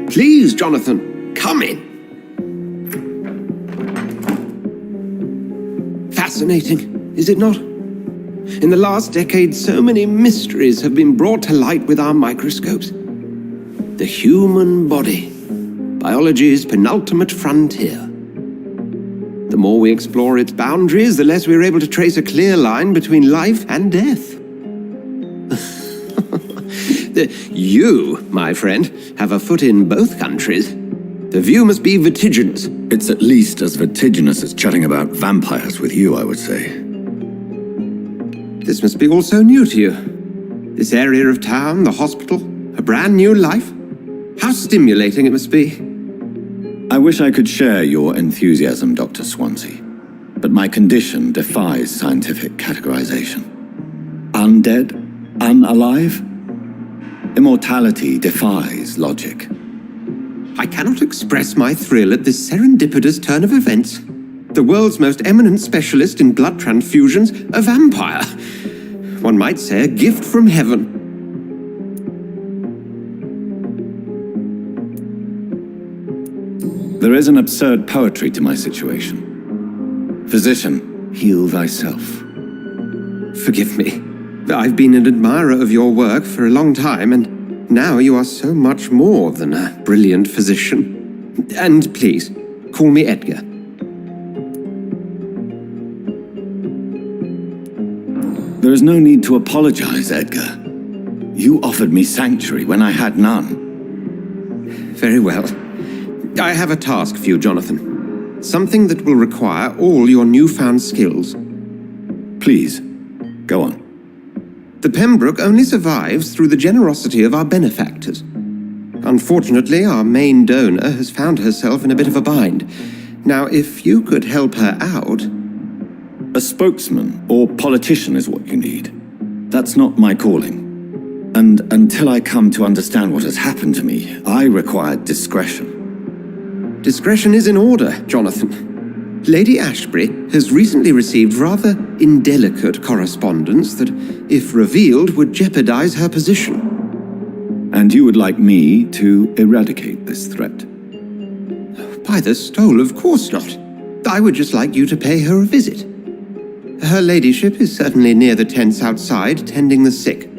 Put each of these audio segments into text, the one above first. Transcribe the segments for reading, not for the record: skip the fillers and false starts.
Please, Jonathan, come in. Fascinating, is it not? In the last decade, so many mysteries have been brought to light with our microscopes. The human body, biology's penultimate frontier. The more we explore its boundaries, the less we're able to trace a clear line between life and death. You, my friend, have a foot in both countries. The view must be vertiginous. It's at least as vertiginous as chatting about vampires with you, I would say. This must be all so new to you. This area of town, the hospital, a brand new life. How stimulating it must be. I wish I could share your enthusiasm, Dr. Swansea, but my condition defies scientific categorization. Undead? Unalive? Immortality defies logic. I cannot express my thrill at this serendipitous turn of events. The world's most eminent specialist in blood transfusions, a vampire. One might say a gift from heaven. There is an absurd poetry to my situation. Physician, heal thyself. Forgive me. I've been an admirer of your work for a long time, and now you are so much more than a brilliant physician. And please, call me Edgar. There is no need to apologize, Edgar. You offered me sanctuary when I had none. Very well. I have a task for you, Jonathan. Something that will require all your newfound skills. Please, go on. The Pembroke only survives through the generosity of our benefactors. Unfortunately, our main donor has found herself in a bit of a bind. Now, if you could help her out... A spokesman or politician is what you need. That's not my calling. And until I come to understand what has happened to me, I require discretion. Discretion is in order, Jonathan. Lady Ashbury has recently received rather indelicate correspondence that, if revealed, would jeopardize her position. And you would like me to eradicate this threat? By the stole, of course not. I would just like you to pay her a visit. Her ladyship is certainly near the tents outside, tending the sick.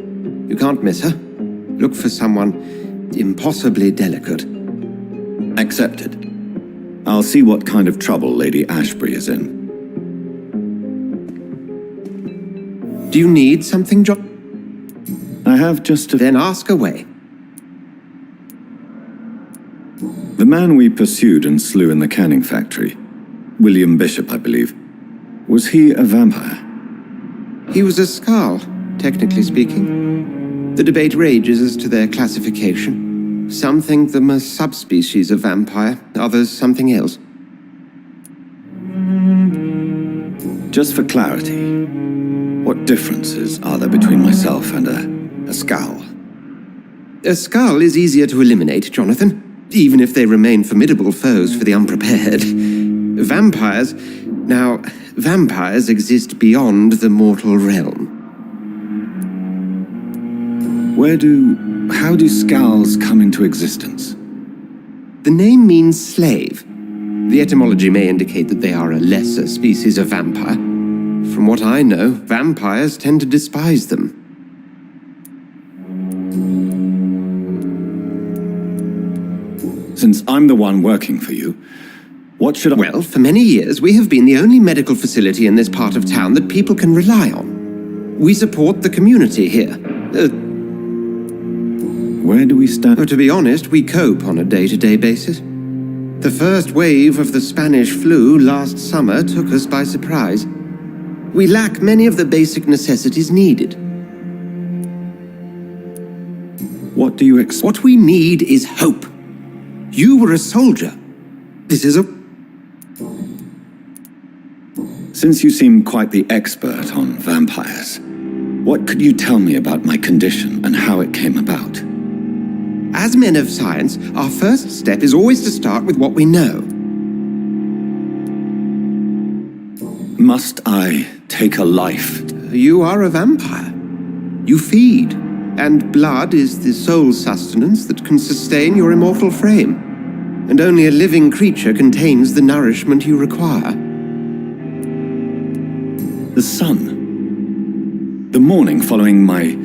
You can't miss her. Look for someone impossibly delicate. Accepted. I'll see what kind of trouble Lady Ashbury is in. Do you need something, John? I have just a... Then ask away. The man we pursued and slew in the canning factory, William Bishop, I believe, was he a vampire? He was a Skald, technically speaking. The debate rages as to their classification. Some think them a subspecies of vampire, others something else. Just for clarity, what differences are there between myself and a Skald? A Skald is easier to eliminate, Jonathan, even if they remain formidable foes for the unprepared. Vampires... Now, vampires exist beyond the mortal realm. How do Skalds come into existence? The name means slave. The etymology may indicate that they are a lesser species of vampire. From what I know, vampires tend to despise them. Since I'm the one working for you, what should I... Well, for many years, we have been the only medical facility in this part of town that people can rely on. We support the community here. Where do we stand? Oh, to be honest, we cope on a day-to-day basis. The first wave of the Spanish flu last summer took us by surprise. We lack many of the basic necessities needed. What do you expect? What we need is hope. You were a soldier. This is a... Since you seem quite the expert on vampires, what could you tell me about my condition and how it came about? As men of science, our first step is always to start with what we know. Must I take a life? You are a vampire. You feed, and blood is the sole sustenance that can sustain your immortal frame. And only a living creature contains the nourishment you require. The sun. The morning following my...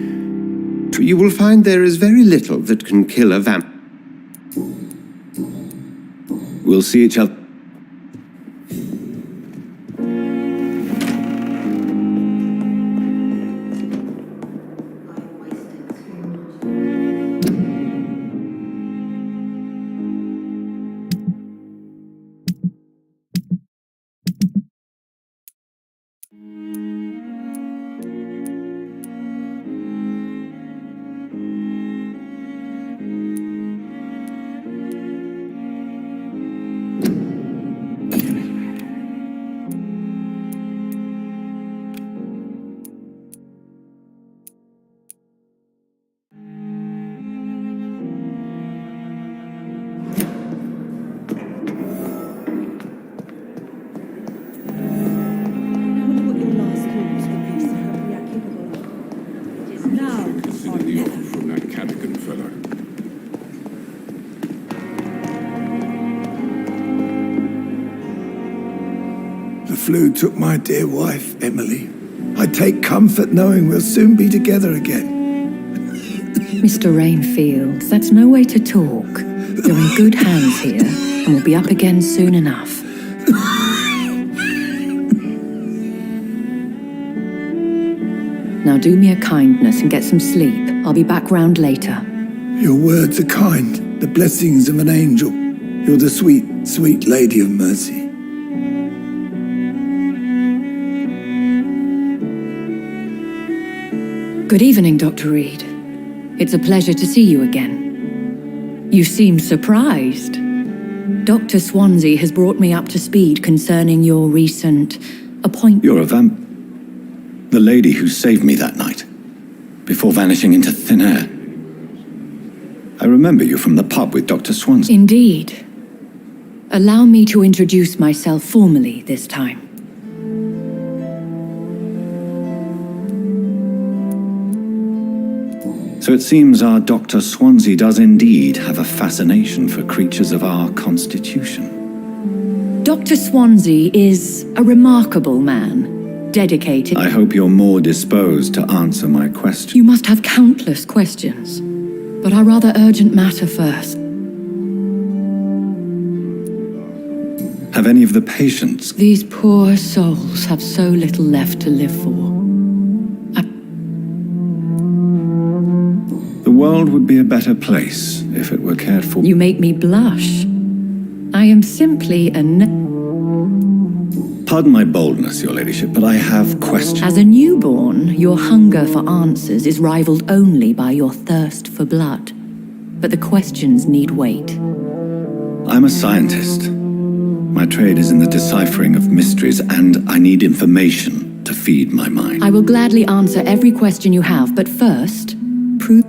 You will find there is very little that can kill a vamp. We'll see each other. The flu took my dear wife, Emily. I take comfort knowing we'll soon be together again. Mr. Rainfield, that's no way to talk. You're in good hands here, and we'll be up again soon enough. Now do me a kindness and get some sleep. I'll be back round later. Your words are kind, the blessings of an angel. You're the sweet, sweet Lady of Mercy. Good evening, Dr. Reed. It's a pleasure to see you again. You seem surprised. Dr. Swansea has brought me up to speed concerning your recent appointment. You're a the lady who saved me that night, before vanishing into thin air. I remember you from the pub with Dr. Swansea. Indeed. Allow me to introduce myself formally this time. So it seems our Dr. Swansea does indeed have a fascination for creatures of our constitution. Dr. Swansea is a remarkable man, dedicated... I hope you're more disposed to answer my question. You must have countless questions, but our rather urgent matter first. Have any of the patients... These poor souls have so little left to live for. The world would be a better place if it were cared for. You make me blush. I am simply a... Pardon my boldness, your ladyship, but I have questions. As a newborn, your hunger for answers is rivaled only by your thirst for blood. But the questions need wait. I'm a scientist. My trade is in the deciphering of mysteries, and I need information to feed my mind. I will gladly answer every question you have, but first, prove...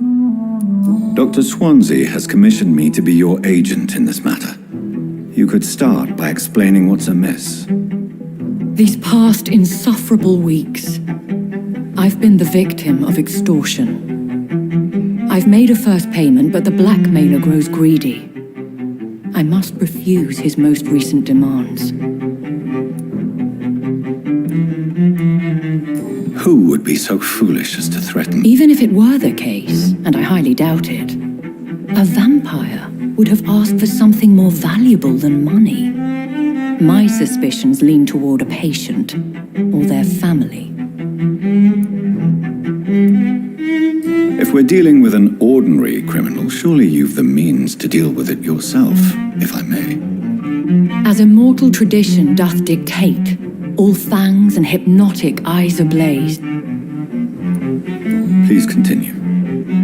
Dr. Swansea has commissioned me to be your agent in this matter. You could start by explaining what's amiss. These past insufferable weeks, I've been the victim of extortion. I've made a first payment, but the blackmailer grows greedy. I must refuse his most recent demands. Who would be so foolish as to threaten? Even if it were the case, and I highly doubt it, a vampire would have asked for something more valuable than money. My suspicions lean toward a patient or their family. If we're dealing with an ordinary criminal, surely you've the means to deal with it yourself, if I may. As immortal tradition doth dictate, all fangs and hypnotic eyes ablaze. Please continue.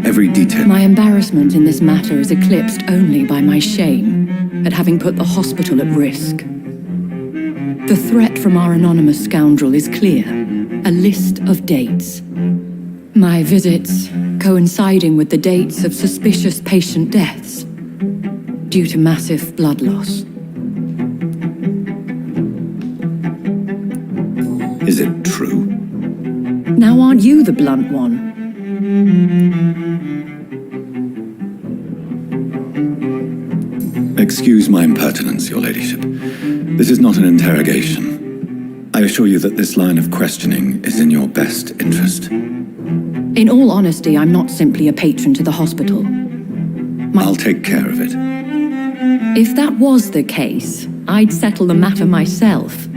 Every detail. My embarrassment in this matter is eclipsed only by my shame at having put the hospital at risk. The threat from our anonymous scoundrel is clear. A list of dates. My visits coinciding with the dates of suspicious patient deaths due to massive blood loss. Is it true? Now aren't you the blunt one? Excuse my impertinence, your ladyship. This is not an interrogation. I assure you that this line of questioning is in your best interest. In all honesty, I'm not simply a patron to the hospital. I'll take care of it. If that was the case, I'd settle the matter myself.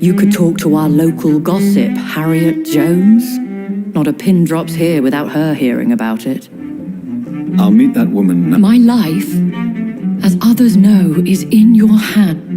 You could talk to our local gossip, Harriet Jones. Not a pin drops here without her hearing about it. I'll meet that woman now. My life, as others know, is in your hand.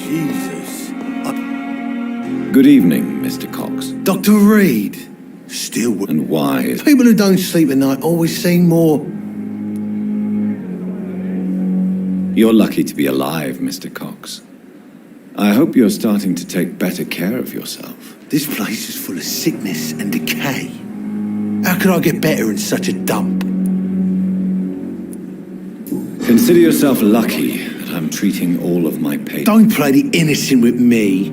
Jesus. Good evening, Mr. Cox. Dr. Reed. Still. And why? People who don't sleep at night always seem more. You're lucky to be alive, Mr. Cox. I hope you're starting to take better care of yourself. This place is full of sickness and decay. How could I get better in such a dump? Consider yourself lucky that I'm treating all of my patients. Don't play the innocent with me.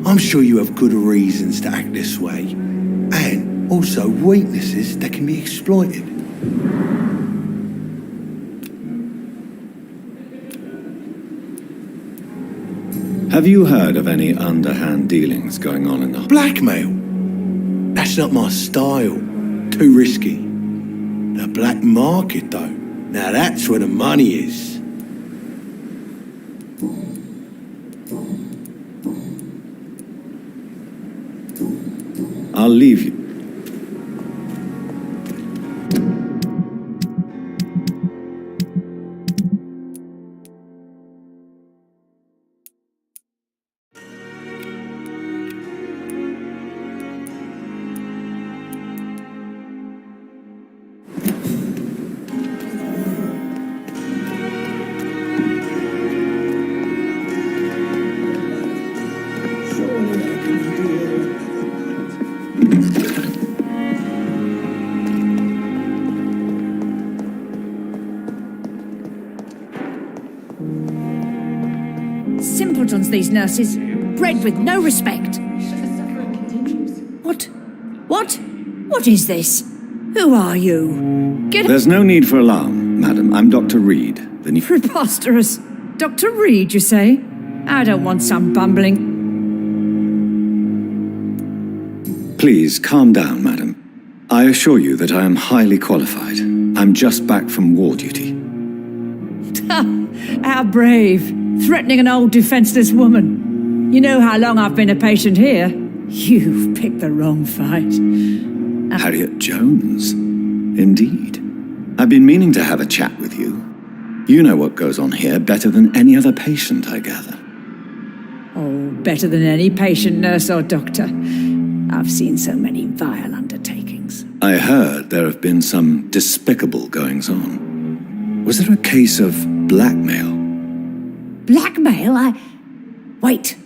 I'm sure you have good reasons to act this way. And also weaknesses that can be exploited. Have you heard of any underhand dealings going on in the... Blackmail? That's not my style. Too risky. The black market, though. Now that's where the money is. I'll leave you. Simpletons, these nurses. Bred with no respect. What? What is this? Who are you? Get There's no need for alarm, madam. I'm Dr. Reed. Preposterous. Dr. Reed, you say? I don't want some bumbling... Please, calm down, madam. I assure you that I am highly qualified. I'm just back from war duty. How brave. Threatening an old defenseless woman. You know how long I've been a patient here? You've picked the wrong fight. Harriet Jones? Indeed. I've been meaning to have a chat with you. You know what goes on here better than any other patient, I gather. Oh, better than any patient, nurse or doctor. I've seen so many vile undertakings. I heard there have been some despicable goings-on. Was there a case of blackmail? Blackmail? Wait.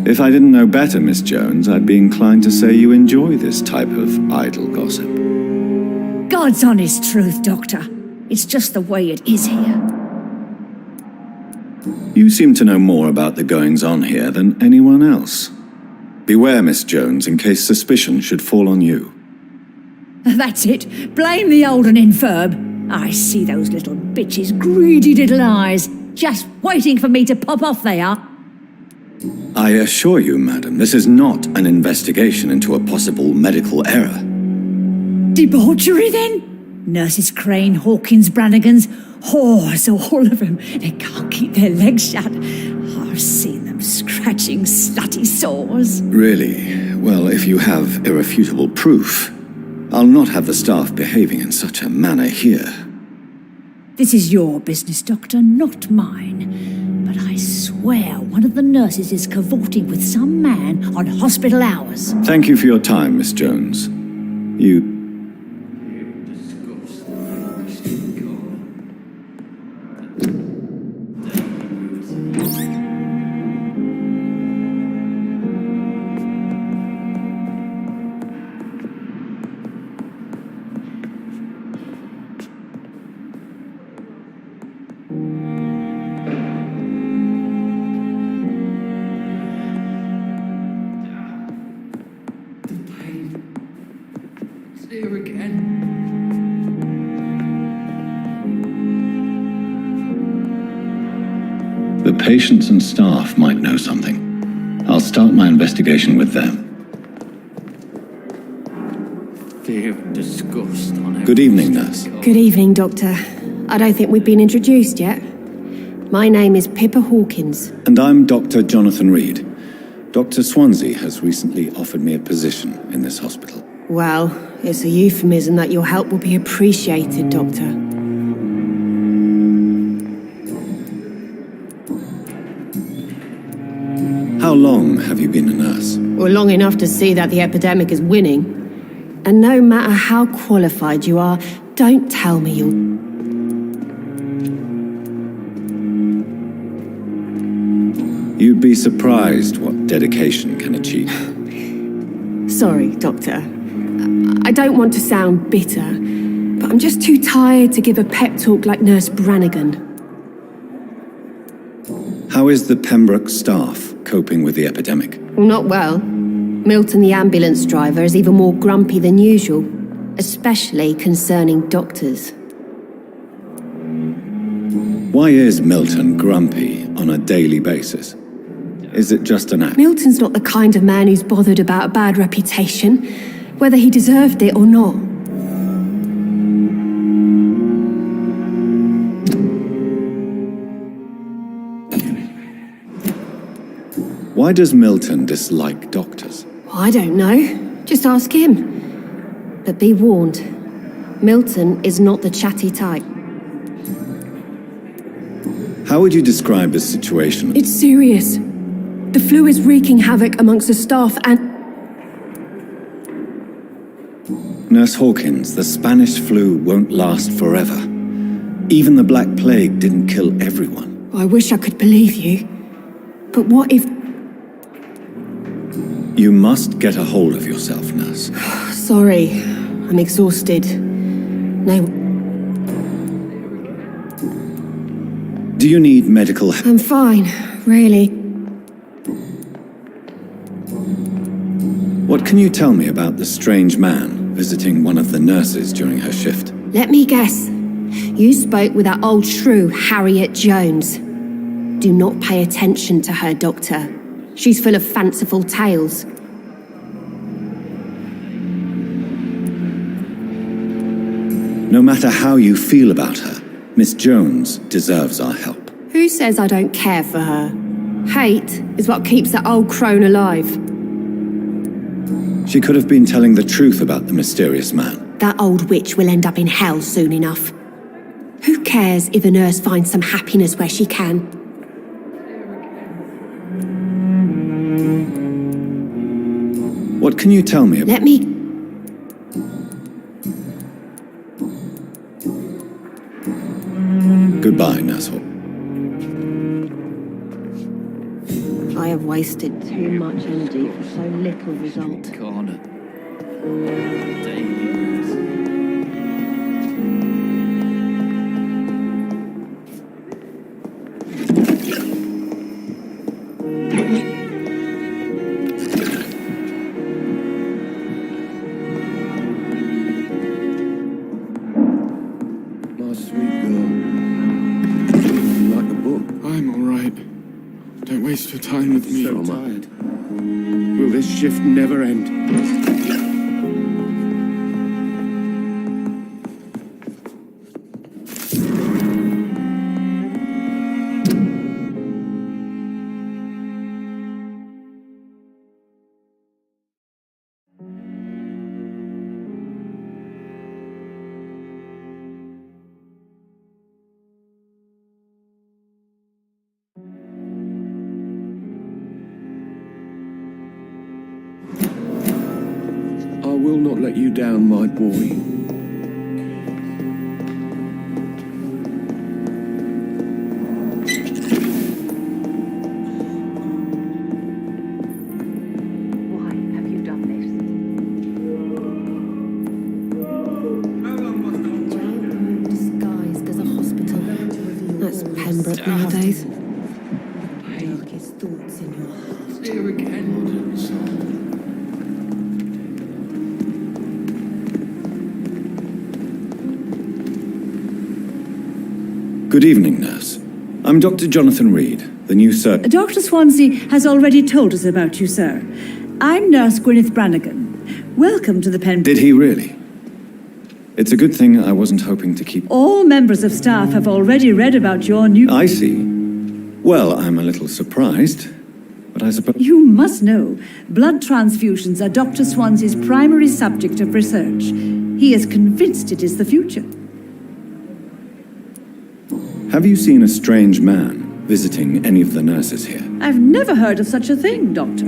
If I didn't know better, Miss Jones, I'd be inclined to say you enjoy this type of idle gossip. God's honest truth, Doctor. It's just the way it is here. You seem to know more about the goings-on here than anyone else. Beware, Miss Jones, in case suspicion should fall on you. That's it. Blame the old and infirm. I see those little bitches' greedy little eyes. Just waiting for me to pop off they are. I assure you, madam, this is not an investigation into a possible medical error. Debauchery, then? Nurses Crane, Hawkins, Brannigans, whores, all of them. They can't keep their legs shut. I've seen them scratching slutty sores. Really? Well, if you have irrefutable proof, I'll not have the staff behaving in such a manner here. This is your business, Doctor, not mine. But I swear one of the nurses is cavorting with some man on hospital hours. Thank you for your time, Miss Jones. You... Here again. The patients and staff might know something. I'll start my investigation with them. Fear and disgust on every Good evening, nurse. Good evening, Doctor. I don't think we've been introduced yet. My name is Pippa Hawkins. And I'm Dr. Jonathan Reed. Dr. Swansea has recently offered me a position in this hospital. Well, it's a euphemism that your help will be appreciated, Doctor. How long have you been a nurse? Well, long enough to see that the epidemic is winning. And no matter how qualified you are, don't tell me you'll... You'd be surprised what dedication can achieve. Sorry, Doctor. I don't want to sound bitter, but I'm just too tired to give a pep talk like Nurse Brannigan. How is the Pembroke staff coping with the epidemic? Well, not well. Milton, the ambulance driver, is even more grumpy than usual, especially concerning doctors. Why is Milton grumpy on a daily basis? Is it just an act? Milton's not the kind of man who's bothered about a bad reputation, whether he deserved it or not. Why does Milton dislike doctors? I don't know. Just ask him. But be warned, Milton is not the chatty type. How would you describe the situation? It's serious. The flu is wreaking havoc amongst the staff and... Nurse Hawkins, the Spanish flu won't last forever. Even the Black Plague didn't kill everyone. I wish I could believe you. But what if... You must get a hold of yourself, nurse. Sorry, I'm exhausted. No, Do you need medical help? I'm fine, really. What can you tell me about the strange man visiting one of the nurses during her shift? Let me guess. You spoke with that old shrew, Harriet Jones. Do not pay attention to her, Doctor. She's full of fanciful tales. No matter how you feel about her, Miss Jones deserves our help. Who says I don't care for her? Hate is what keeps that old crone alive. She could have been telling the truth about the mysterious man. That old witch will end up in hell soon enough. Who cares if a nurse finds some happiness where she can? What can you tell me about... Let me... Goodbye, Nurse Hall. I have wasted too much energy for so little result. My sweet girl. You like the book? I'm all right. Don't waste your time with me. So am I. Will this shift never end? I will not let you down, my boy. Why have you done this? Disguised as a hospital. That's Pembroke nowadays. Darkest thoughts in your heart. Here again. Good evening, nurse. I'm Dr. Jonathan Reed, the new surgeon. Dr. Swansea has already told us about you, sir. I'm Nurse Gwyneth Brannigan. Welcome to the Pen... Did he really? It's a good thing I wasn't hoping to keep... All members of staff have already read about your new... I see. Well, I'm a little surprised, but I suppose... You must know, blood transfusions are Dr. Swansea's primary subject of research. He is convinced it is the future. Have you seen a strange man visiting any of the nurses here? I've never heard of such a thing, Doctor.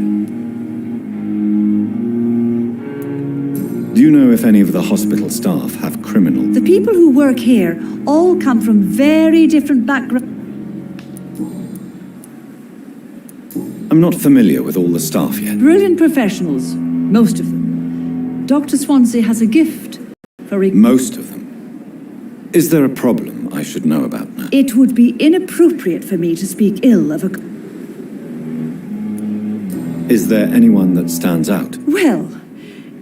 Do you know if any of the hospital staff have criminal... The people who work here all come from very different backgrounds. I'm not familiar with all the staff yet. Brilliant professionals, most of them. Dr. Swansea has a gift for... Most of them. Is there a problem I should know about now? It would be inappropriate for me to speak ill of a... Is there anyone that stands out? Well,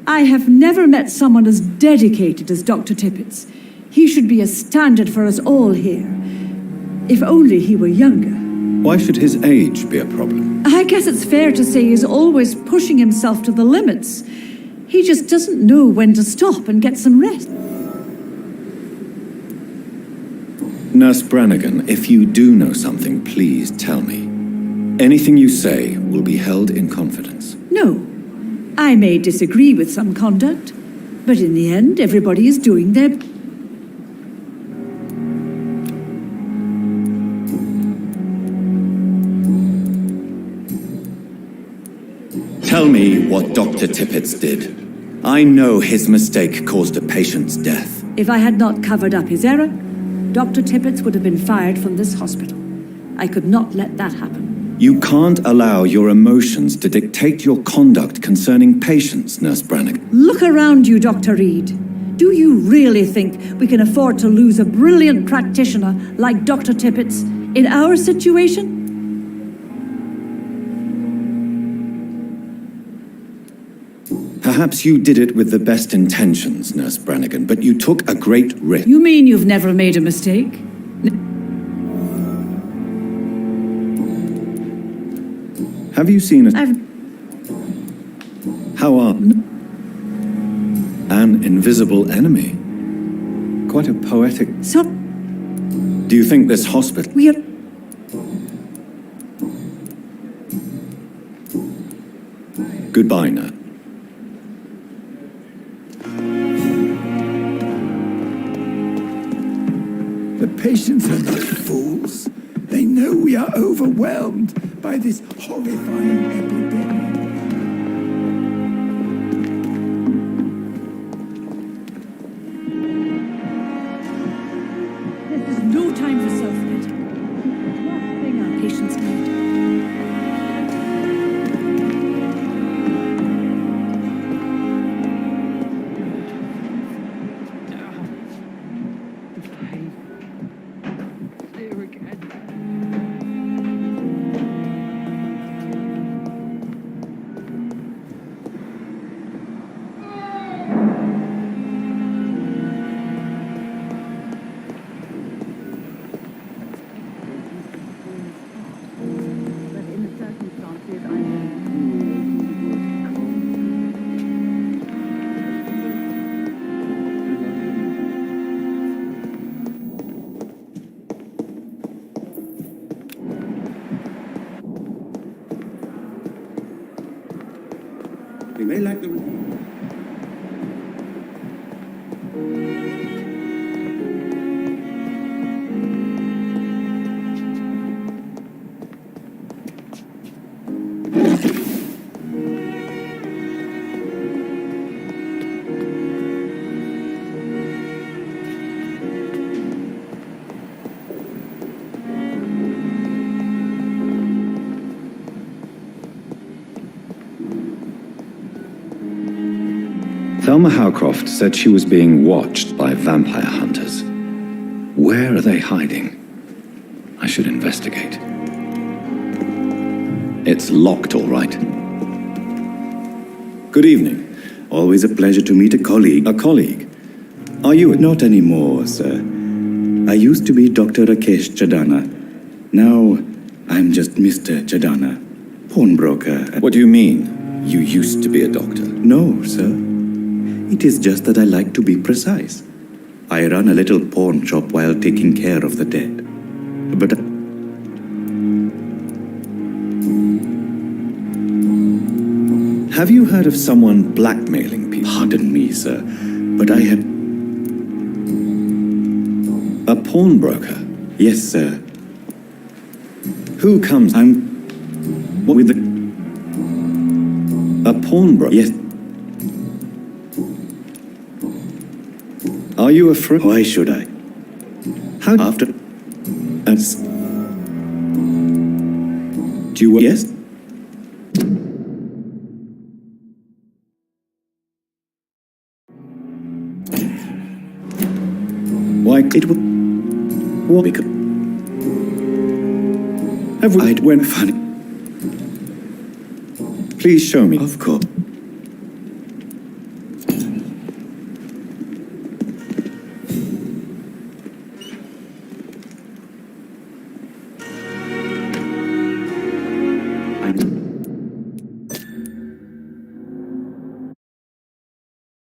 I have never met someone as dedicated as Dr. Tippett's. He should be a standard for us all here. If only he were younger. Why should his age be a problem? I guess it's fair to say he's always pushing himself to the limits. He just doesn't know when to stop and get some rest. Nurse Brannigan, if you do know something, please tell me. Anything you say will be held in confidence. No, I may disagree with some conduct, but in the end, everybody is doing their... Tell me what Dr. Tippett did. I know his mistake caused a patient's death. If I had not covered up his error, Dr. Tippett would have been fired from this hospital. I could not let that happen. You can't allow your emotions to dictate your conduct concerning patients, Nurse Brannigan. Look around you, Dr. Reed. Do you really think we can afford to lose a brilliant practitioner like Dr. Tippett's in our situation? Perhaps you did it with the best intentions, Nurse Brannigan, but you took a great risk. You mean you've never made a mistake? Have you seen a... How are... An invisible enemy? Quite a poetic... So, Do you think this hospital... we are... Goodbye, Nurse. The patients are not fools. They know we are overwhelmed by this horrifying epidemic. This is no time for self-pity. Last thing our patients need. We may lack the... Thelma Howcroft said she was being watched by vampire hunters. Where are they hiding? I should investigate. It's locked, all right. Good evening. Always a pleasure to meet a colleague. A colleague? Are you Not anymore, sir. I used to be Dr. Rakesh Chadana. Now, I'm just Mr. Chadana, pawnbroker. What do you mean? You used to be a doctor? No, sir. It is just that I like to be precise. I run a little pawn shop while taking care of the dead. But Have you heard of someone blackmailing people? pardon me, sir, but I have... A pawnbroker? Yes, sir. Who comes... I'm... with the... A pawnbroker? Yes. Are you afraid? Why should I? How... After... That's... Do you... Yes? Why... It would... What? Because... Have we... I'd went funny. Please show me. Of course.